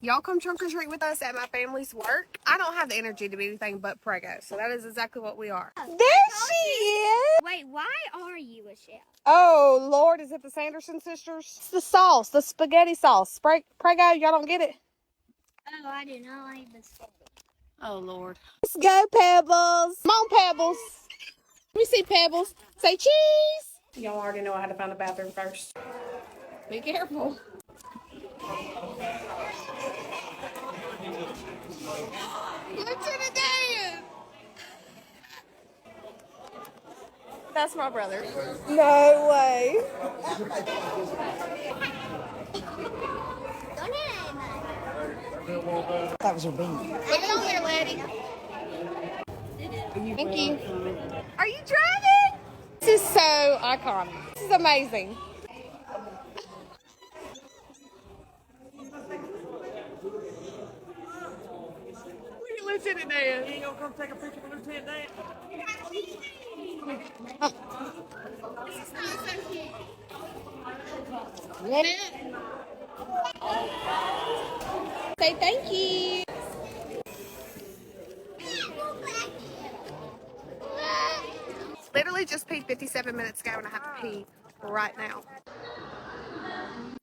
Y'all come trunk or treat with us at my family's work. I don't have the energy to be anything but prego, so that is exactly what we are. There she is. Wait, why are you a chef? Oh, Lord, is it the Sanderson sisters? It's the sauce, the spaghetti sauce. Prego, y'all don't get it? Oh, I do not like this. Oh, Lord. Let's go, Pebbles. Come on, Pebbles. Let me see Pebbles. Say cheese. Y'all already know how to find the bathroom first. Be careful. Lieutenant Dan! That's my brother. No way. That was her bean. Put it on there, lady. Thank you. Are you driving? This is so iconic. This is amazing. Look at Lieutenant Dan. You ain't gonna come take a picture with Lieutenant Dan? Say thank you. Literally just peed 57 minutes ago and I have to pee right now.